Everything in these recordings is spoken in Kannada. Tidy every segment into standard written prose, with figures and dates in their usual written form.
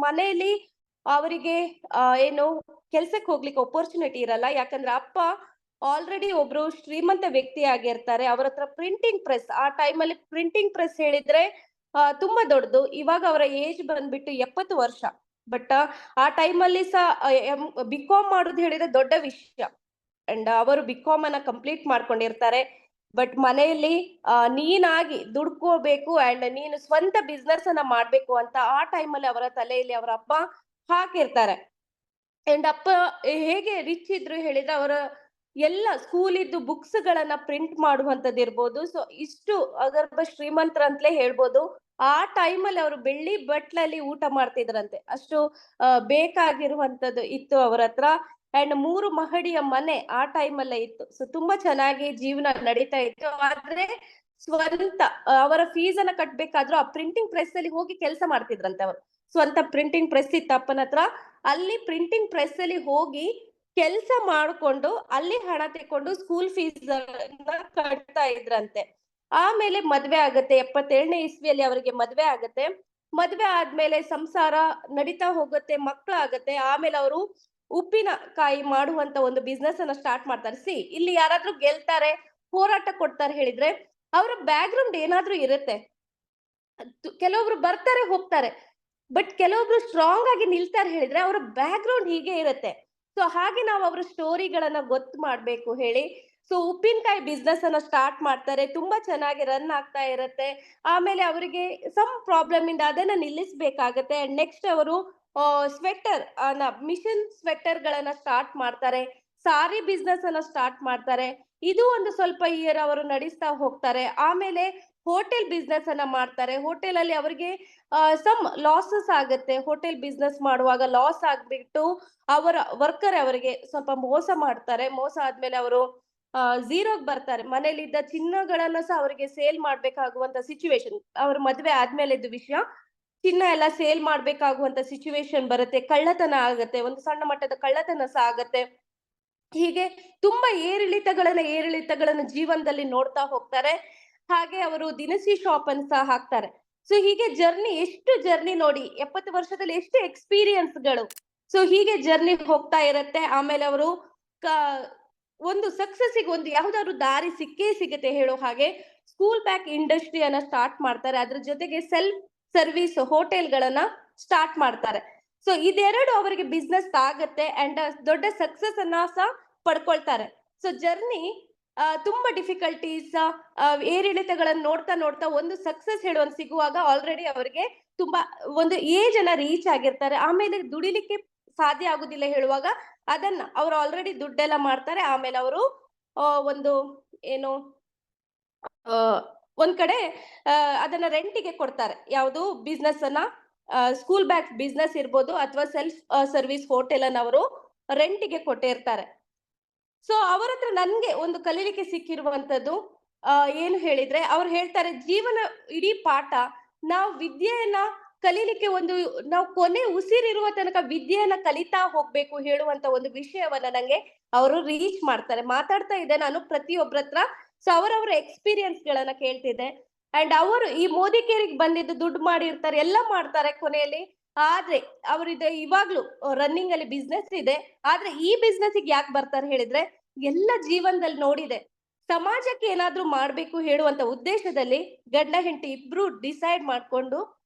ಮನೆಯಲ್ಲಿ ಅವರಿಗೆ ಏನು ಕೆಲ್ಸಕ್ಕೆ ಹೋಗ್ಲಿಕ್ಕೆ ಅಪರ್ಚುನಿಟಿ ಇರಲ್ಲ. ಯಾಕಂದ್ರೆ ಅಪ್ಪ ಆಲ್ರೆಡಿ ಒಬ್ರು ಶ್ರೀಮಂತ ವ್ಯಕ್ತಿ ಆಗಿರ್ತಾರೆ. ಅವರತ್ರ ಪ್ರಿಂಟಿಂಗ್ ಪ್ರೆಸ್, ಆ ಟೈಮಲ್ಲಿ ಪ್ರಿಂಟಿಂಗ್ ಪ್ರೆಸ್ ಹೇಳಿದ್ರೆ ತುಂಬಾ ದೊಡ್ಡದು. ಇವಾಗ ಅವರ ಏಜ್ ಬಂದ್ಬಿಟ್ಟು 70 ವರ್ಷ. ಬಟ್ ಆ ಟೈಮಲ್ಲಿ ಬಿಕಾಮ್ ಮಾಡುದು ಹೇಳಿದ್ರೆ ದೊಡ್ಡ ವಿಷಯ. ಅಂಡ್ ಅವರು ಬಿಕಾಮ್ ಅನ್ನ ಕಂಪ್ಲೀಟ್ ಮಾಡ್ಕೊಂಡಿರ್ತಾರೆ. ಬಟ್ ಮನೆಯಲ್ಲಿ ನೀನಾಗಿ ದುಡ್ಕೋಬೇಕು ಅಂಡ್ ನೀನು ಸ್ವಂತ ಬಿಸ್ನೆಸ್ ಅನ್ನ ಮಾಡ್ಬೇಕು ಅಂತ ಆ ಟೈಮಲ್ಲಿ ಅವರ ತಲೆಯಲ್ಲಿ ಅವರ ಅಪ್ಪ ಹಾಕಿರ್ತಾರೆ. ಅಂಡ್ ಅಪ್ಪ ಹೇಗೆ ರಿಚ್ ಇದ್ರು ಹೇಳಿದ್ರೆ ಅವರ ಎಲ್ಲ ಸ್ಕೂಲಿದ್ದು ಬುಕ್ಸ್ ಗಳನ್ನ ಪ್ರಿಂಟ್ ಮಾಡುವಂತದ್ದು ಇರ್ಬೋದು. ಸೊ ಇಷ್ಟು ಅಗರ್ಭ ಶ್ರೀಮಂತರಂತಲೇ ಹೇಳ್ಬೋದು. ಆ ಟೈಮಲ್ಲಿ ಅವರು ಬೆಳ್ಳಿ ಬಟ್ಲಲ್ಲಿ ಊಟ ಮಾಡ್ತಿದ್ರಂತೆ. ಅಷ್ಟು ಬೇಕಾಗಿರುವಂತದ್ದು ಇತ್ತು ಅವ್ರ ಹತ್ರ. ಅಂಡ್ 3 ಮಹಡಿಯ ಮನೆ ಆ ಟೈಮಲ್ಲೇ ಇತ್ತು. ಸೊ ತುಂಬಾ ಚೆನ್ನಾಗಿ ಜೀವನ ನಡೀತಾ ಇತ್ತು. ಆದ್ರೆ ಸ್ವಂತ ಅವರ ಫೀಸ್ ಅನ್ನ ಕಟ್ಬೇಕಾದ್ರೂ ಆ ಪ್ರಿಂಟಿಂಗ್ ಪ್ರೆಸ್ ಅಲ್ಲಿ ಹೋಗಿ ಕೆಲಸ ಮಾಡ್ತಿದ್ರಂತೆ ಅವರು. ಸ್ವಂತ ಪ್ರಿಂಟಿಂಗ್ ಪ್ರೆಸ್ ಇತ್ತು ಅಪ್ಪನ ಹತ್ರ. ಅಲ್ಲಿ ಪ್ರಿಂಟಿಂಗ್ ಪ್ರೆಸ್ ಅಲ್ಲಿ ಹೋಗಿ ಕೆಲ್ಸ ಮಾಡ್ಕೊಂಡು ಅಲ್ಲಿ ಹಣ ತೆಕ್ಕೊಂಡು ಸ್ಕೂಲ್ ಫೀಸ್ ಕಟ್ತಾ ಇದ್ರಂತೆ. ಆಮೇಲೆ ಮದ್ವೆ ಆಗತ್ತೆ. 77ನೇ ಇಸ್ವಿಯಲ್ಲಿ ಅವರಿಗೆ ಮದ್ವೆ ಆಗತ್ತೆ. ಮದ್ವೆ ಆದ್ಮೇಲೆ ಸಂಸಾರ ನಡೀತಾ ಹೋಗುತ್ತೆ, ಮಕ್ಳಾಗತ್ತೆ. ಆಮೇಲೆ ಅವರು ಉಪ್ಪಿನಕಾಯಿ ಮಾಡುವಂತ ಒಂದು ಬಿಸ್ನೆಸ್ ಅನ್ನ ಸ್ಟಾರ್ಟ್ ಮಾಡ್ತಾರೆ. ಇಲ್ಲಿ ಯಾರಾದ್ರೂ ಗೆಲ್ತಾರೆ, ಹೋರಾಟ ಕೊಡ್ತಾರೆ ಹೇಳಿದ್ರೆ ಅವರ ಬ್ಯಾಕ್ ಗ್ರೌಂಡ್ ಏನಾದ್ರೂ ಇರುತ್ತೆ. ಕೆಲವೊಬ್ರು ಬರ್ತಾರೆ ಹೋಗ್ತಾರೆ, ಬಟ್ ಕೆಲವೊಬ್ರು ಸ್ಟ್ರಾಂಗ್ ಆಗಿ ನಿಲ್ತಾರೆ ಹೇಳಿದ್ರೆ ಅವರ ಬ್ಯಾಕ್ ಗ್ರೌಂಡ್ ಹೀಗೆ ಇರುತ್ತೆ. ಸೊ ಹಾಗೆ ನಾವು ಅವ್ರ ಸ್ಟೋರಿಗಳನ್ನ ಗೊತ್ತು ಮಾಡ್ಬೇಕು ಹೇಳಿ ಸೊ ಉಪ್ಪಿನಕಾಯಿ ಬಿಸ್ನೆಸ್ ಅನ್ನ ಸ್ಟಾರ್ಟ್ ಮಾಡ್ತಾರೆ. ತುಂಬಾ ಚೆನ್ನಾಗಿ ರನ್ ಆಗ್ತಾ ಇರತ್ತೆ. ಆಮೇಲೆ ಅವರಿಗೆ ಸಮ್ ಪ್ರಾಬ್ಲಮ್ ಇಂದ ಅದನ್ನ ನಿಲ್ಲಿಸ್ಬೇಕಾಗತ್ತೆ. ನೆಕ್ಸ್ಟ್ ಅವರು ಸ್ವೆಟರ್ ಮಿಷನ್ ಸ್ವೆಟರ್ ಗಳನ್ನ ಸ್ಟಾರ್ಟ್ ಮಾಡ್ತಾರೆ. ಸಾರಿ ಬಿಸ್ನೆಸ್ ಅನ್ನ ಸ್ಟಾರ್ಟ್ ಮಾಡ್ತಾರೆ. ಇದು ಒಂದು ಸ್ವಲ್ಪ ಇಯರ್ ಅವರು ನಡೆಸ್ತಾ ಹೋಗ್ತಾರೆ. ಆಮೇಲೆ ಹೋಟೆಲ್ ಬಿಸ್ನೆಸ್ ಅನ್ನ ಮಾಡ್ತಾರೆ. ಹೋಟೆಲ್ ಅಲ್ಲಿ ಅವರಿಗೆ ಸಮ್ ಲಾಸಸ್ ಆಗತ್ತೆ. ಹೋಟೆಲ್ ಬಿಸ್ನೆಸ್ ಮಾಡುವಾಗ ಲಾಸ್ ಆಗ್ಬಿಟ್ಟು ಅವರ ವರ್ಕರ್ ಅವರಿಗೆ ಸ್ವಲ್ಪ ಮೋಸ ಮಾಡ್ತಾರೆ. ಮೋಸ ಆದ್ಮೇಲೆ ಅವರು ಝೀರೋಗ್ ಬರ್ತಾರೆ. ಮನೇಲಿದ್ದ ಚಿನ್ನಗಳನ್ನ ಸಹ ಅವರಿಗೆ ಸೇಲ್ ಮಾಡ್ಬೇಕಾಗುವಂತ ಸಿಚುವೇಶನ್, ಅವ್ರ ಮದ್ವೆ ಆದ್ಮೇಲೆ ಇದ್ದ ವಿಷಯ. ಚಿನ್ನ ಎಲ್ಲ ಸೇಲ್ ಮಾಡ್ಬೇಕಾಗುವಂತ ಸಿಚುವೇಶನ್ ಬರುತ್ತೆ. ಕಳ್ಳತನ ಆಗತ್ತೆ. ಒಂದು ಸಣ್ಣ ಮಟ್ಟದ ಕಳ್ಳತನ ಸಹ ಆಗತ್ತೆ. ಹೀಗೆ ತುಂಬಾ ಏರಿಳಿತಗಳನ್ನ ಜೀವನದಲ್ಲಿ ನೋಡ್ತಾ ಹೋಗ್ತಾರೆ. ಹಾಗೆ ಅವರು ದಿನಸಿ ಶಾಪ್ ಅನ್ನು ಸಹ ಹಾಕ್ತಾರೆ. ಸೊ ಹೀಗೆ ಎಷ್ಟು ಜರ್ನಿ ನೋಡಿ 70 ವರ್ಷದಲ್ಲಿ ಎಷ್ಟು ಎಕ್ಸ್ಪೀರಿಯನ್ಸ್ಗಳು. ಸೊ ಹೀಗೆ ಜರ್ನಿ ಹೋಗ್ತಾ ಇರತ್ತೆ. ಆಮೇಲೆ ಅವರು ಒಂದು ಸಕ್ಸಸ್ಸಿಗೆ ಒಂದು ಯಾವ್ದಾದ್ರು ದಾರಿ ಸಿಕ್ಕೇ ಸಿಗುತ್ತೆ ಹೇಳೋ ಹಾಗೆ ಸ್ಕೂಲ್ ಬ್ಯಾಗ್ ಇಂಡಸ್ಟ್ರಿಯನ್ನ ಸ್ಟಾರ್ಟ್ ಮಾಡ್ತಾರೆ. ಅದ್ರ ಜೊತೆಗೆ ಸೆಲ್ಫ್ ಸರ್ವಿಸ್ ಹೋಟೆಲ್ಗಳನ್ನ ಸ್ಟಾರ್ಟ್ ಮಾಡ್ತಾರೆ. ಸೊ ಇದೆರಡು ಅವರಿಗೆ ಬಿಸ್ನೆಸ್ ಆಗತ್ತೆ ಅಂಡ್ ದೊಡ್ಡ ಸಕ್ಸಸ್ ಅನ್ನ ಸಹ ಪಡ್ಕೊಳ್ತಾರೆ. ಸೊ ಜರ್ನಿ ತುಂಬಾ ಡಿಫಿಕಲ್ಟೀಸ್ ಏರಿಳಿತಗಳನ್ನ ನೋಡ್ತಾ ನೋಡ್ತಾ ಒಂದು ಸಕ್ಸಸ್ ಹೇಳುವಂತ ಸಿಗುವಾಗ ಆಲ್ರೆಡಿ ಅವರಿಗೆ ತುಂಬಾ ಒಂದು ಏಜ್ ಅನ್ನ ರೀಚ್ ಆಗಿರ್ತಾರೆ. ಆಮೇಲೆ ದುಡಿಲಿಕ್ಕೆ ಸಾಧ್ಯ ಆಗುದಿಲ್ಲ ಹೇಳುವಾಗ ಅದನ್ನ ಅವ್ರು ಆಲ್ರೆಡಿ ದುಡ್ಡೆಲ್ಲ ಮಾಡ್ತಾರೆ. ಆಮೇಲೆ ಅವರು ಒಂದು ಏನು ಒಂದ್ ಕಡೆ ಅದನ್ನ ರೆಂಟಿಗೆ ಕೊಡ್ತಾರೆ. ಯಾವುದು ಬಿಸ್ನೆಸ್ ಅನ್ನ ಸ್ಕೂಲ್ ಬ್ಯಾಗ್ ಬಿಸ್ನೆಸ್ ಇರ್ಬೋದು ಅಥವಾ ಸೆಲ್ಫ್ ಸರ್ವಿಸ್ ಹೋಟೆಲ್ ಅನ್ನ ಅವರು ರೆಂಟಿಗೆ ಕೊಟ್ಟಿರ್ತಾರೆ. ಸೊ ಅವರ ಹತ್ರ ನನ್ಗೆ ಒಂದು ಕಲೀಲಿಕ್ಕೆ ಸಿಕ್ಕಿರುವಂತದ್ದು ಏನು ಹೇಳಿದ್ರೆ ಅವ್ರು ಹೇಳ್ತಾರೆ ಜೀವನ ಇಡೀ ಪಾಠ. ನಾವು ವಿದ್ಯೆಯನ್ನ ಕಲೀಲಿಕ್ಕೆ ನಾವು ಕೊನೆ ಉಸಿರಿರುವ ತನಕ ವಿದ್ಯೆಯನ್ನ ಕಲಿತಾ ಹೋಗ್ಬೇಕು ಹೇಳುವಂತ ಒಂದು ವಿಷಯವನ್ನ ನಂಗೆ ಅವರು ರೀಚ್ ಮಾಡ್ತಾರೆ. ಮಾತಾಡ್ತಾ ಇದ್ದೆ ನಾನು ಪ್ರತಿಯೊಬ್ಬರ ಹತ್ರ. ಸೊ ಅವರವರ ಎಕ್ಸ್ಪೀರಿಯನ್ಸ್ ಗಳನ್ನ ಕೇಳ್ತಿದ್ದೆ. ಅಂಡ್ ಅವರು ಈ ಮೋದಿ ಕೇರಿಗೆ ಬಂದಿದ್ದು ದುಡ್ಡು ಮಾಡಿರ್ತಾರೆ, ಎಲ್ಲ ಮಾಡ್ತಾರೆ ಕೊನೆಯಲ್ಲಿ. ಆದ್ರೆ ಅವ್ರಿದೆ ಇವಾಗ್ಲೂ ರನ್ನಿಂಗ್ ಅಲ್ಲಿ ಬಿಸ್ನೆಸ್ ಇದೆ. ಆದ್ರೆ ಈ ಬಿಸ್ನೆಸ್ ಯಾಕೆ ಬರ್ತಾರೆ ಹೇಳಿದ್ರೆ ಎಲ್ಲ ಜೀವನದಲ್ಲಿ ನೋಡಿದೆ. ಸಮಾಜಕ್ಕೆ ಏನಾದ್ರೂ ಮಾಡ್ಬೇಕು ಹೇಳುವಂತ ಉದ್ದೇಶದಲ್ಲಿ ಗಂಡ ಹೆಂಡತಿ ಇಬ್ರು ಡಿಸೈಡ್ ಮಾಡ್ಕೊಂಡು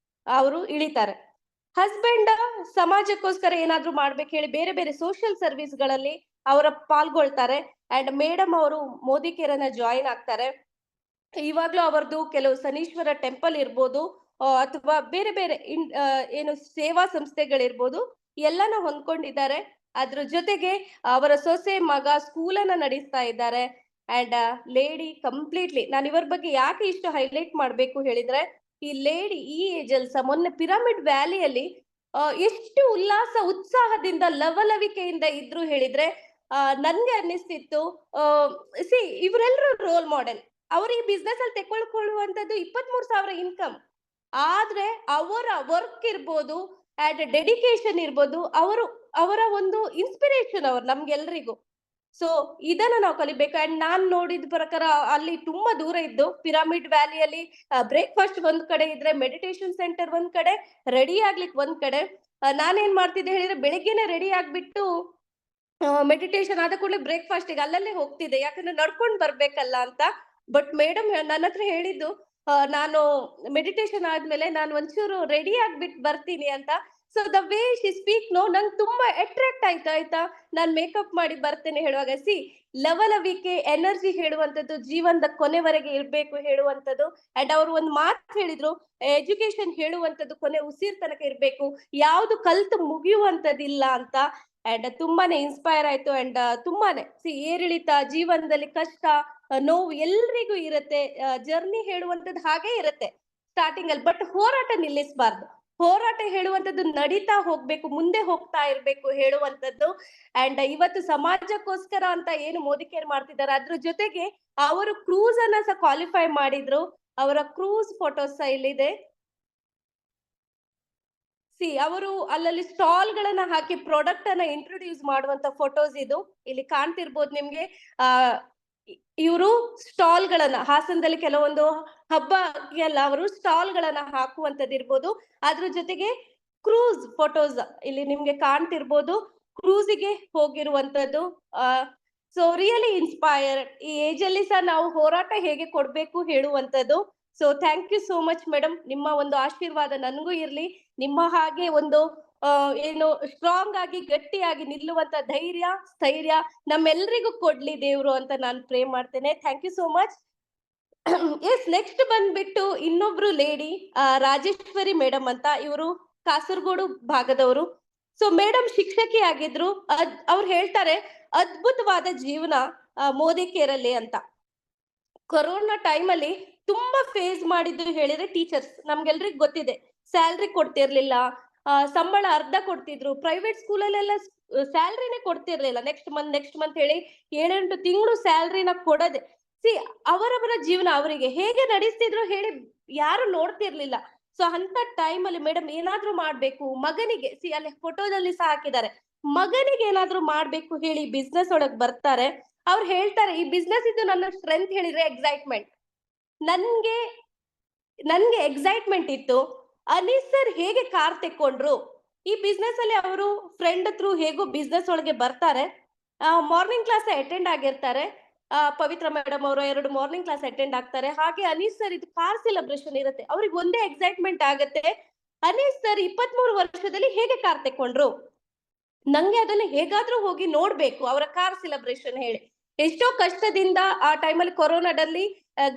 ಅವರು ಇಳಿತಾರೆ. ಹಸ್ಬೆಂಡ್ ಸಮಾಜಕ್ಕೋಸ್ಕರ ಏನಾದ್ರೂ ಮಾಡ್ಬೇಕು ಹೇಳಿ ಬೇರೆ ಬೇರೆ ಸೋಷಿಯಲ್ ಸರ್ವಿಸ್ ಗಳಲ್ಲಿ ಅವರ ಪಾಲ್ಗೊಳ್ತಾರೆ. ಅಂಡ್ ಮೇಡಮ್ ಅವರು ಮೋದಿ ಕೇರನ್ನ ಜಾಯಿನ್ ಆಗ್ತಾರೆ. ಇವಾಗ್ಲೂ ಅವರದ್ದು ಕೆಲವು ಶನೀಶ್ವರ ಟೆಂಪಲ್ ಇರ್ಬೋದು ಅಥವಾ ಬೇರೆ ಬೇರೆ ಏನು ಸೇವಾ ಸಂಸ್ಥೆಗಳಿರ್ಬೋದು ಎಲ್ಲಾನು ಹೊಂದ್ಕೊಂಡಿದ್ದಾರೆ. ಅದ್ರ ಜೊತೆಗೆ ಅವರ ಸೊಸೆ ಮಗ ಸ್ಕೂಲನ್ನ ನಡೆಸ್ತಾ ಇದ್ದಾರೆ. ಅಂಡ್ ಲೇಡಿ ಕಂಪ್ಲೀಟ್ಲಿ ನಾನು ಇವರ ಬಗ್ಗೆ ಯಾಕೆ ಇಷ್ಟು ಹೈಲೈಟ್ ಮಾಡ್ಬೇಕು ಹೇಳಿದ್ರೆ ಈ ಲೇಡಿ ಈ ಏಜ್ ಅಲ್ಲಿ ಸಹ ಮೊನ್ನೆ ಪಿರಮಿಡ್ ವ್ಯಾಲಿಯಲ್ಲಿ ಎಷ್ಟು ಉಲ್ಲಾಸ ಉತ್ಸಾಹದಿಂದ ಲವಲವಿಕೆಯಿಂದ ಇದ್ರು ಹೇಳಿದ್ರೆ ನನ್ಗೆ ಅನ್ನಿಸ್ತಿತ್ತು ಇವರೆಲ್ಲರೂ ರೋಲ್ ಮಾಡೆಲ್. ಅವ್ರು ಈ ಬಿಸ್ನೆಸ್ ಅಲ್ಲಿ ತೆಕ್ಕೊಳ್ಕೊಳ್ಳುವಂತದ್ದು 23,000 ಇನ್ಕಮ್. ಆದ್ರೆ ಅವರ ವರ್ಕ್ ಇರ್ಬೋದು ಅಂಡ್ ಡೆಡಿಕೇಶನ್ ಇರ್ಬೋದು ಅವರ ಒಂದು ಇನ್ಸ್ಪಿರೇಷನ್ ಅವ್ರು ನಮ್ಗೆಲ್ರಿಗೂ. ಸೊ ಇದನ್ನ ನಾವು ಕಲಿಬೇಕು. ಅಂಡ್ ನಾನ್ ನೋಡಿದ ಪ್ರಕಾರ ಅಲ್ಲಿ ತುಂಬಾ ದೂರ ಇದ್ದು ಪಿರಮಿಡ್ ವ್ಯಾಲಿಯಲ್ಲಿ ಬ್ರೇಕ್ಫಾಸ್ಟ್ ಒಂದ್ ಕಡೆ ಇದ್ರೆ ಮೆಡಿಟೇಷನ್ ಸೆಂಟರ್ ಒಂದ್ ಕಡೆ, ರೆಡಿ ಆಗ್ಲಿಕ್ಕೆ ಒಂದ್ ಕಡೆ. ನಾನೇನ್ ಮಾಡ್ತಿದ್ದೆ ಹೇಳಿದ್ರೆ ಬೆಳಿಗ್ಗೆನೆ ರೆಡಿ ಆಗ್ಬಿಟ್ಟು ಮೆಡಿಟೇಷನ್ ಆದ ಕೂಡಲೇ ಬ್ರೇಕ್‌ಫಾಸ್ಟಿಗೆ ಅಲ್ಲಲ್ಲೇ ಹೋಗ್ತಿದ್ದೆ. ಯಾಕಂದ್ರೆ ನಡ್ಕೊಂಡ್ ಬರ್ಬೇಕಲ್ಲ ಅಂತ. ಬಟ್ ಮೇಡಮ್ ನನ್ನತ್ರ ಹೇಳಿದ್ದು ನಾನು ಮೆಡಿಟೇಷನ್ ಆದ್ಮೇಲೆ ನಾನು ಒಂಚೂರು ರೆಡಿ ಆಗ್ಬಿಟ್ಟು ಬರ್ತೀನಿ ಅಂತ. So the way she speak ನಂಗೆ ತುಂಬಾ ಅಟ್ರಾಕ್ಟ್ ಆಯ್ತು ಆಯ್ತಾ. ನಾನ್ ಮೇಕಪ್ ಮಾಡಿ ಬರ್ತೇನೆ ಹೇಳುವಾಗ ಲವಲವಿಕೆ, ಎನರ್ಜಿ ಹೇಳುವಂಥದ್ದು ಜೀವನದ ಕೊನೆವರೆಗೆ ಇರ್ಬೇಕು ಹೇಳುವಂಥದ್ದು. ಅಂಡ್ ಅವ್ರು ಒಂದ್ ಮಾತು ಹೇಳಿದ್ರು, ಎಜುಕೇಶನ್ ಹೇಳುವಂಥದ್ದು ಕೊನೆ ಉಸಿರ್ ತನಕ ಇರ್ಬೇಕು. ಯಾವ್ದು ಕಲ್ತು ಮುಗಿಯುವಂಥದ್ದಿಲ್ಲ ಅಂತ. ಅಂಡ್ ತುಂಬಾನೇ ಇನ್ಸ್ಪೈರ್ ಆಯ್ತು. ಅಂಡ್ ತುಂಬಾನೇ ಏರಿಳಿತ ಜೀವನದಲ್ಲಿ ಕಷ್ಟ, ನೋವು ಎಲ್ರಿಗೂ ಇರುತ್ತೆ. ಜರ್ನಿ ಹೇಳುವಂಥದ್ದು ಹಾಗೆ ಇರುತ್ತೆ ಸ್ಟಾರ್ಟಿಂಗ್ ಅಲ್ಲಿ. ಬಟ್ ಹೋರಾಟ ನಿಲ್ಲಿಸಬಾರ್ದು. ಹೋರಾಟ ಹೇಳುವಂಥದ್ದು ನಡೀತಾ ಹೋಗ್ಬೇಕು, ಮುಂದೆ ಹೋಗ್ತಾ ಇರ್ಬೇಕು ಹೇಳುವಂಥದ್ದು. ಅಂಡ್ ಇವತ್ತು ಸಮಾಜಕ್ಕೋಸ್ಕರ ಅಂತ ಏನು ಮೋದಿ ಕೇರ್ ಮಾಡ್ತಿದ್ದಾರೆ, ಅದ್ರ ಜೊತೆಗೆ ಅವರು ಕ್ರೂಸ್ ಅನ್ನ ಸಹ ಕ್ವಾಲಿಫೈ ಮಾಡಿದ್ರು. ಅವರ ಕ್ರೂಸ್ ಫೋಟೋಸ್ ಇಲ್ಲಿದೆ. ಅವರು ಅಲ್ಲಲ್ಲಿ ಸ್ಟಾಲ್ ಗಳನ್ನ ಹಾಕಿ ಪ್ರಾಡಕ್ಟ್ ಅನ್ನ ಇಂಟ್ರೊಡ್ಯೂಸ್ ಮಾಡುವಂತ ಫೋಟೋಸ್ ಇದು. ಇಲ್ಲಿ ಕಾಣ್ತಿರ್ಬೋದು ನಿಮ್ಗೆ. ಆ ಇವರು ಸ್ಟಾಲ್ ಗಳನ್ನ ಹಾಸನದಲ್ಲಿ ಕೆಲವೊಂದು ಹಬ್ಬಗೆಲ್ಲ ಅವರು ಸ್ಟಾಲ್ ಗಳನ್ನ ಹಾಕುವಂತದ್ದು ಇರ್ಬೋದು. ಅದ್ರ ಜೊತೆಗೆ ಕ್ರೂಸ್ ಫೋಟೋಸ್ ಇಲ್ಲಿ ನಿಮ್ಗೆ ಕಾಣ್ತಿರ್ಬೋದು. ಕ್ರೂಸಿಗೆ ಹೋಗಿರುವಂತದ್ದು. So really inspired. ಈ ಏಜ್ ಅಲ್ಲಿ ಸಹ ನಾವು ಹೋರಾಟ ಹೇಗೆ ಕೊಡ್ಬೇಕು ಹೇಳುವಂತದ್ದು. So thank you so much madam. ನಿಮ್ಮ ಒಂದು ಆಶೀರ್ವಾದ ನನಗೂ ಇರ್ಲಿ. ನಿಮ್ಮ ಹಾಗೆ ಒಂದು ಏನು ಸ್ಟ್ರಾಂಗ್ ಆಗಿ ಗಟ್ಟಿಯಾಗಿ ನಿಲ್ಲುವಂತ ಧೈರ್ಯ, ಸ್ಥೈರ್ಯ ನಮ್ಮೆಲ್ಲರಿಗೂ ಕೊಡ್ಲಿ ದೇವ್ರು ಅಂತ ನಾನು ಪ್ರೇ ಮಾಡ್ತೇನೆ. Thank you so much. Yes, next ಬಂದ್ಬಿಟ್ಟು ಇನ್ನೊಬ್ರು ಲೇಡಿ ರಾಜೇಶ್ವರಿ ಮೇಡಮ್ ಅಂತ. ಇವರು ಕಾಸರಗೋಡು ಭಾಗದವರು. ಸೊ ಮೇಡಮ್ ಶಿಕ್ಷಕಿ ಆಗಿದ್ರು. ಅವ್ರು ಹೇಳ್ತಾರೆ ಅದ್ಭುತವಾದ ಜೀವನ ಮೋದಿ ಕೇರಲ್ಲಿ ಅಂತ. ಕೊರೋನಾ ಟೈಮ್ ಅಲ್ಲಿ ತುಂಬಾ ಫೇಸ್ ಮಾಡಿದ್ದು ಹೇಳಿದ್ರೆ ಟೀಚರ್ಸ್ ನಮ್ಗೆಲ್ರಿಗೂ ಗೊತ್ತಿದೆ. ಸ್ಯಾಲ್ರಿ ಕೊಡ್ತಿರ್ಲಿಲ್ಲ, ಸಂಬಳ ಅರ್ಧ ಕೊಡ್ತಿದ್ರು. ಪ್ರೈವೇಟ್ ಸ್ಕೂಲಲ್ಲೆಲ್ಲ ಸ್ಯಾಲ್ರಿನೇ ಕೊಡ್ತಿರ್ಲಿಲ್ಲ. ನೆಕ್ಸ್ಟ್ ಮಂತ್ ಹೇಳಿ 7-8 ತಿಂಗಳು ಸ್ಯಾಲ್ರಿನ ಕೊಡದೆ. ಅವರವರ ಜೀವನ ಅವರಿಗೆ ಹೇಗೆ ನಡೆಸ್ತಿದ್ರು ಹೇಳಿ ಯಾರು ನೋಡ್ತಿರ್ಲಿಲ್ಲ. ಸೊ ಅಂತ ಟೈಮ್ ಅಲ್ಲಿ ಮೇಡಮ್ ಏನಾದ್ರೂ ಮಾಡ್ಬೇಕು ಮಗನಿಗೆ, ಅಲ್ಲಿ ಫೋಟೋದಲ್ಲಿ ಸಹ ಹಾಕಿದ್ದಾರೆ, ಮಗನಿಗೆ ಏನಾದ್ರೂ ಮಾಡ್ಬೇಕು ಹೇಳಿ ಬಿಸ್ನೆಸ್ ಒಳಗ್ ಬರ್ತಾರೆ. ಅವ್ರು ಹೇಳ್ತಾರೆ ಈ ಬಿಸ್ನೆಸ್ ಇದು ನನ್ನ ಸ್ಟ್ರೆಂತ್ ಹೇಳಿದ್ರೆ ಎಕ್ಸೈಟ್ಮೆಂಟ್. ನನ್ಗೆ ಎಕ್ಸೈಟ್ಮೆಂಟ್ ಇತ್ತು. ಅನೀಸ್ ಸರ್ ಹೇಗೆ ಕಾರ್ ತೆಕ್ಕೊಂಡ್ರು, ಈ ಬಿಸ್ನೆಸ್ ಅಲ್ಲಿ ಅವರು ಫ್ರೆಂಡ್ ಥ್ರೂ ಹೇಗೋ ಬಿಸ್ನೆಸ್ ಒಳಗೆ ಬರ್ತಾರೆ. ಮಾರ್ನಿಂಗ್ ಕ್ಲಾಸ್ ಅಟೆಂಡ್ ಆಗಿರ್ತಾರೆ. ಪವಿತ್ರ ಮೇಡಮ್ ಅವರು 2 ಮಾರ್ನಿಂಗ್ ಕ್ಲಾಸ್ ಅಟೆಂಡ್ ಆಗ್ತಾರೆ. ಹಾಗೆ ಅನೀಸ್ ಸರ್ ಇದು ಕಾರ್ ಸೆಲೆಬ್ರೇಷನ್ ಇರುತ್ತೆ. ಅವ್ರಿಗೆ ಒಂದೇ ಎಕ್ಸೈಟ್ಮೆಂಟ್ ಆಗುತ್ತೆ, ಅನೀಸ್ ಸರ್ 23 ವರ್ಷದಲ್ಲಿ ಹೇಗೆ ಕಾರ್ ತೆಕ್ಕೊಂಡ್ರು, ನಂಗೆ ಅದನ್ನ ಹೇಗಾದ್ರೂ ಹೋಗಿ ನೋಡ್ಬೇಕು ಅವರ ಕಾರ್ ಸೆಲೆಬ್ರೇಷನ್ ಹೇಳಿ. ಎಷ್ಟೋ ಕಷ್ಟದಿಂದ ಆ ಟೈಮಲ್ಲಿ ಕೊರೋನಾದಲ್ಲಿ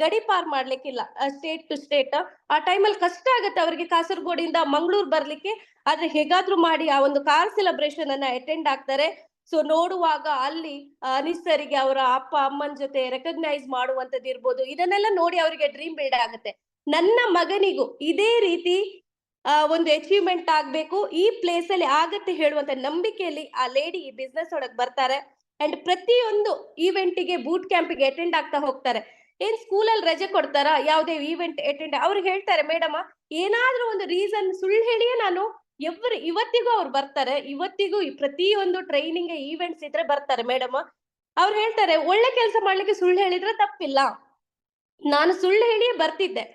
ಗಡಿ ಪಾರ್ ಮಾಡ್ಲಿಕ್ಕಿಲ್ಲ, ಸ್ಟೇಟ್ ಟು ಸ್ಟೇಟ್. ಆ ಟೈಮಲ್ಲಿ ಕಷ್ಟ ಆಗುತ್ತೆ ಅವರಿಗೆ ಕಾಸರಗೋಡಿಂದ ಮಂಗಳೂರು ಬರ್ಲಿಕ್ಕೆ. ಆದ್ರೆ ಹೇಗಾದ್ರೂ ಮಾಡಿ ಆ ಒಂದು ಕಾರ್ ಸೆಲೆಬ್ರೇಷನ್ ಅನ್ನ ಅಟೆಂಡ್ ಆಗ್ತಾರೆ. ಸೊ ನೋಡುವಾಗ ಅಲ್ಲಿ ಅನೀಸರಿಗೆ ಅವರ ಅಪ್ಪ ಅಮ್ಮನ ಜೊತೆ ರೆಕಗ್ನೈಸ್ ಮಾಡುವಂತದ್ದು ಇರ್ಬೋದು. ಇದನ್ನೆಲ್ಲ ನೋಡಿ ಅವರಿಗೆ ಡ್ರೀಮ್ ಬಿಲ್ಡ್ ಆಗುತ್ತೆ, ನನ್ನ ಮಗನಿಗೂ ಇದೇ ರೀತಿ ಒಂದು ಅಚೀವ್ಮೆಂಟ್ ಆಗ್ಬೇಕು, ಈ ಪ್ಲೇಸ್ ಅಲ್ಲಿ ಆಗತ್ತೆ ಹೇಳುವಂತ ನಂಬಿಕೆಯಲ್ಲಿ ಆ ಲೇಡಿ ಈ ಬಿಸ್ನೆಸ್ ಒಳಗ್ ಬರ್ತಾರೆ. ಅಂಡ್ ಪ್ರತಿಯೊಂದು ಈವೆಂಟಿಗೆ ಬೂಟ್ ಕ್ಯಾಂಪಿಗೆ ಅಟೆಂಡ್ ಆಗ್ತಾ ಹೋಗ್ತಾರೆ. ಏನ್ ಸ್ಕೂಲಲ್ಲಿ ರಜೆ ಕೊಡ್ತಾರ, ಯಾವುದೇ ಈವೆಂಟ್ ಅಟೆಂಡ್ ಅವ್ರು ಹೇಳ್ತಾರೆ ಮೇಡಮ್ ಏನಾದ್ರೂ ಒಂದು ರೀಸನ್ ಸುಳ್ಳು ಹೇಳಿಯೇ ನಾನು ಇವತ್ತಿಗೂ ಅವ್ರು ಬರ್ತಾರೆ. ಇವತ್ತಿಗೂ ಪ್ರತಿಯೊಂದು ಟ್ರೈನಿಂಗ್ ಈವೆಂಟ್ಸ್ ಇದ್ರೆ ಬರ್ತಾರೆ ಮೇಡಮ್. ಅವ್ರು ಹೇಳ್ತಾರೆ ಒಳ್ಳೆ ಕೆಲಸ ಮಾಡ್ಲಿಕ್ಕೆ ಸುಳ್ಳು ಹೇಳಿದ್ರೆ ತಪ್ಪಿಲ್ಲ, ನಾನು ಸುಳ್ಳು ಹೇಳಿಯೇ ಬರ್ತಿದ್ದೆ.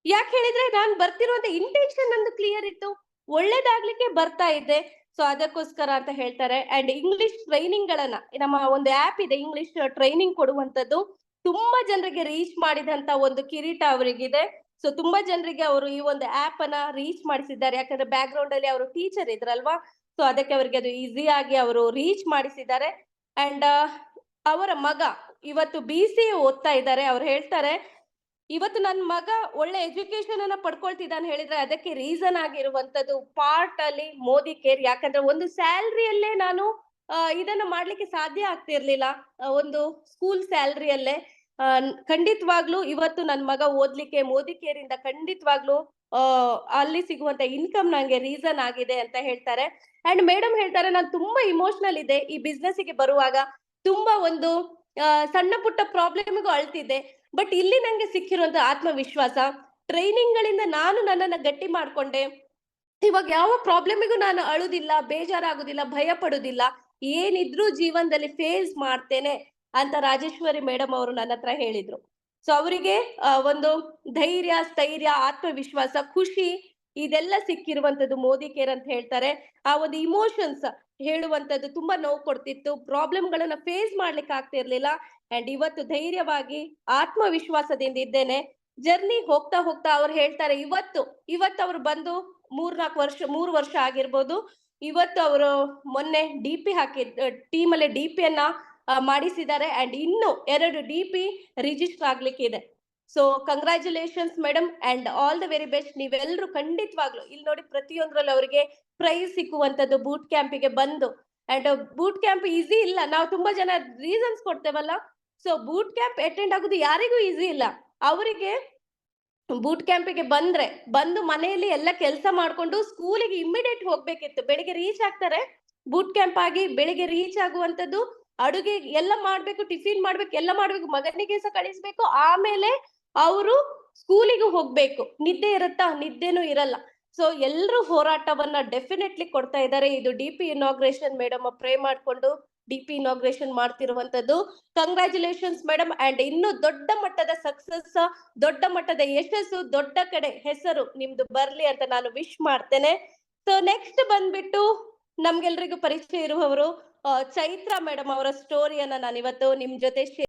ಯಾಕೆ ಹೇಳಿದ್ರೆ ನಾನು ಬರ್ತಿರುವಂತ ಇಂಟೆನ್ಷನ್ ನಂದು ಕ್ಲಿಯರ್ ಇತ್ತು, ಒಳ್ಳೇದಾಗ್ಲಿಕ್ಕೆ ಬರ್ತಾ ಇದ್ದೆ. ಸೊ ಅದಕ್ಕೋಸ್ಕರ ಅಂತ ಹೇಳ್ತಾರೆ. ಅಂಡ್ ಇಂಗ್ಲಿಷ್ ಟ್ರೈನಿಂಗ್ ಗಳನ್ನ ನಮ್ಮ ಒಂದು ಆಪ್ ಇದೆ, ಇಂಗ್ಲಿಷ್ ಟ್ರೈನಿಂಗ್ ಕೊಡುವಂತದ್ದು. ತುಂಬಾ ಜನರಿಗೆ ರೀಚ್ ಮಾಡಿದಂತ ಒಂದು ಕಿರೀಟ ಅವರಿಗಿದೆ. ಸೊ ತುಂಬಾ ಜನರಿಗೆ ಅವರು ಈ ಒಂದು ಆಪ್ ಅನ್ನ ರೀಚ್ ಮಾಡಿಸಿದ್ದಾರೆ. ಯಾಕಂದ್ರೆ ಬ್ಯಾಕ್ ಗ್ರೌಂಡ್ ಅಲ್ಲಿ ಅವರು ಟೀಚರ್ ಇದ್ರಲ್ವಾ, ಸೊ ಅದಕ್ಕೆ ಅವರಿಗೆ ಅದು ಈಸಿ ಆಗಿ ಅವರು ರೀಚ್ ಮಾಡಿಸಿದ್ದಾರೆ. ಅಂಡ್ ಅವರ ಮಗ ಇವತ್ತು BCA ಓದ್ತಾ ಇದ್ದಾರೆ. ಅವ್ರು ಹೇಳ್ತಾರೆ ಇವತ್ತು ನನ್ನ ಮಗ ಒಳ್ಳೆ ಎಜುಕೇಶನ್ ಅನ್ನ ಪಡ್ಕೊಳ್ತಿದ್ದಾನೆ ಹೇಳಿದ್ರೆ ಅದಕ್ಕೆ ರೀಸನ್ ಆಗಿರುವಂತದ್ದು ಪಾರ್ಟ್ ಅಲ್ಲಿ ಮೋದಿ ಕೇರ್. ಯಾಕಂದ್ರೆ ಒಂದು ಸ್ಯಾಲ್ರಿಯಲ್ಲೇ ನಾನು ಇದನ್ನ ಮಾಡ್ಲಿಕ್ಕೆ ಸಾಧ್ಯ ಆಗ್ತಿರ್ಲಿಲ್ಲ. ಒಂದು ಸ್ಕೂಲ್ ಸ್ಯಾಲ್ರಿಯಲ್ಲೇ ಖಂಡಿತವಾಗ್ಲೂ ಇವತ್ತು ನನ್ನ ಮಗ ಓದ್ಲಿಕ್ಕೆ ಮೋದಿ ಕೇರ್ ಇಂದ ಖಂಡಿತವಾಗ್ಲೂ ಅಲ್ಲಿ ಸಿಗುವಂತ ಇನ್ಕಮ್ ನಂಗೆ ರೀಸನ್ ಆಗಿದೆ ಅಂತ ಹೇಳ್ತಾರೆ. ಅಂಡ್ ಮೇಡಮ್ ಹೇಳ್ತಾರೆ ನಾನು ತುಂಬಾ ಇಮೋಷನಲ್ ಇದೆ ಈ ಬಿಸ್ನೆಸ್ ಗೆ ಬರುವಾಗ. ತುಂಬಾ ಒಂದು ಸಣ್ಣ ಪುಟ್ಟ ಪ್ರಾಬ್ಲಮ್ಗೂ ಅಳ್ತಿದ್ದೆ. ಬಟ್ ಇಲ್ಲಿ ನಂಗೆ ಸಿಕ್ಕಿರುವಂತ ಆತ್ಮವಿಶ್ವಾಸ, ಟ್ರೈನಿಂಗ್ ಗಳಿಂದ ನಾನು ನನ್ನನ್ನ ಗಟ್ಟಿ ಮಾಡ್ಕೊಂಡೆ. ಇವಾಗ ಯಾವ ಪ್ರಾಬ್ಲಮಿಗೂ ನಾನು ಅಳುದಿಲ್ಲ, ಬೇಜಾರಾಗುದಿಲ್ಲ, ಭಯ ಪಡುದಿಲ್ಲ. ಏನಿದ್ರೂ ಜೀವನದಲ್ಲಿ ಫೇಸ್ ಮಾಡ್ತೇನೆ ಅಂತ ರಾಜೇಶ್ವರಿ ಮೇಡಮ್ ಅವರು ನನ್ನ ಹತ್ರ ಹೇಳಿದ್ರು. ಸೊ ಅವರಿಗೆ ಒಂದು ಧೈರ್ಯ, ಸ್ಥೈರ್ಯ, ಆತ್ಮವಿಶ್ವಾಸ, ಖುಷಿ ಇದೆಲ್ಲ ಸಿಕ್ಕಿರುವಂತದ್ದು ಮೋದಿ ಕೇರ್ ಅಂತ ಹೇಳ್ತಾರೆ. ಆ ಒಂದು ಇಮೋಷನ್ಸ್ ಹೇಳುವಂತದ್ದು ತುಂಬಾ ನೋವು ಕೊಡ್ತಿತ್ತು. ಪ್ರಾಬ್ಲಮ್‌ಗಳನ್ನ ಫೇಸ್ ಮಾಡ್ಲಿಕ್ಕೆ ಆಗ್ತಾ ಇರ್ಲಿಲ್ಲ. ಅಂಡ್ ಇವತ್ತು ಧೈರ್ಯವಾಗಿ ಆತ್ಮವಿಶ್ವಾಸದಿಂದ ಇದ್ದೇನೆ. ಜರ್ನಿ ಹೋಗ್ತಾ ಹೋಗ್ತಾ ಅವ್ರು ಹೇಳ್ತಾರೆ ಇವತ್ತು ಅವ್ರು ಬಂದು 3 ವರ್ಷ ಆಗಿರ್ಬೋದು. ಇವತ್ತು ಅವರು ಮೊನ್ನೆ ಡಿಪಿ ಟೀಮಲ್ಲಿ ಡಿಪಿಯನ್ನ ಮಾಡಿಸಿದ್ದಾರೆ. ಅಂಡ್ ಇನ್ನು 2 ಡಿಪಿ ರಿಜಿಸ್ಟರ್ ಆಗ್ಲಿಕ್ಕಿದೆ. So congratulations madam and all the very best. ನೀವೆಲ್ಲರೂ ಖಂಡಿತವಾಗ್ಲು ಇಲ್ಲಿ ನೋಡಿ ಪ್ರತಿಯೊಂದ್ರಲ್ಲಿ ಅವರಿಗೆ ಪ್ರೈಸ್ ಸಿಕ್ಕುವಂತದ್ದು ಬೂಟ್ ಕ್ಯಾಂಪಿಗೆ ಬಂದು. ಅಂಡ್ ಬೂಟ್ ಕ್ಯಾಂಪ್ ಈಸಿ ಇಲ್ಲ. ನಾವು ತುಂಬಾ ಜನ ರೀಸನ್ಸ್ ಕೊಡ್ತೇವಲ್ಲ. ಸೊ ಬೂಟ್ ಕ್ಯಾಂಪ್ ಅಟೆಂಡ್ ಆಗೋದು ಯಾರಿಗೂ ಈಸಿ ಇಲ್ಲ. ಅವರಿಗೆ ಬೂಟ್ ಕ್ಯಾಂಪಿಗೆ ಬಂದು ಮನೆಯಲ್ಲಿ ಎಲ್ಲ ಕೆಲಸ ಮಾಡ್ಕೊಂಡು ಸ್ಕೂಲಿಗೆ ಇಮ್ಮಿಡಿಯೇಟ್ ಹೋಗ್ಬೇಕಿತ್ತು. ಬೆಳಿಗ್ಗೆ ರೀಚ್ ಆಗ್ತಾರೆ. ಬೂಟ್ ಕ್ಯಾಂಪ್ ಆಗಿ ಬೆಳಿಗ್ಗೆ ರೀಚ್ ಆಗುವಂತದ್ದು, ಅಡುಗೆ ಎಲ್ಲ ಮಾಡ್ಬೇಕು, ಟಿಫಿನ್ ಮಾಡ್ಬೇಕು, ಎಲ್ಲ ಮಾಡ್ಬೇಕು, ಮಗನಿಗೆ ಸಹ ಕಳಿಸ್ಬೇಕು. ಆಮೇಲೆ ಅವರು ಸ್ಕೂಲಿಗೂ ಹೋಗ್ಬೇಕು. ನಿದ್ದೆ ಇರುತ್ತಾ? ನಿದ್ದೆನೂ ಇರಲ್ಲ. ಸೊ ಎಲ್ರೂ ಹೋರಾಟವನ್ನ ಡೆಫಿನೆಟ್ಲಿ ಕೊಡ್ತಾ ಇದ್ದಾರೆ. ಇದು ಡಿಪಿ ಇನಾಗ್ರೇಷನ್ ಮೇಡಮ್ ಪ್ರೇ ಮಾಡ್ಕೊಂಡು ಡಿಪಿ ಇನಾಗ್ರೇಷನ್ ಮಾಡ್ತಿರುವಂತದ್ದು. ಕಂಗ್ರಾಚುಲೇಷನ್ಸ್ ಮೇಡಮ್ ಅಂಡ್ ಇನ್ನು ದೊಡ್ಡ ಮಟ್ಟದ ಸಕ್ಸಸ್, ದೊಡ್ಡ ಮಟ್ಟದ ಯಶಸ್ಸು, ದೊಡ್ಡ ಕಡೆ ಹೆಸರು ನಿಮ್ದು ಬರ್ಲಿ ಅಂತ ನಾನು ವಿಶ್ ಮಾಡ್ತೇನೆ. ಸೊ ನೆಕ್ಸ್ಟ್ ಬಂದ್ಬಿಟ್ಟು ನಮ್ಗೆಲ್ರಿಗೂ ಪರಿಚಯ ಇರುವವರು ಚೈತ್ರಾ ಮೇಡಮ್ ಅವರ ಸ್ಟೋರಿಯನ್ನ ನಾನು ಇವತ್ತು ನಿಮ್ ಜೊತೆ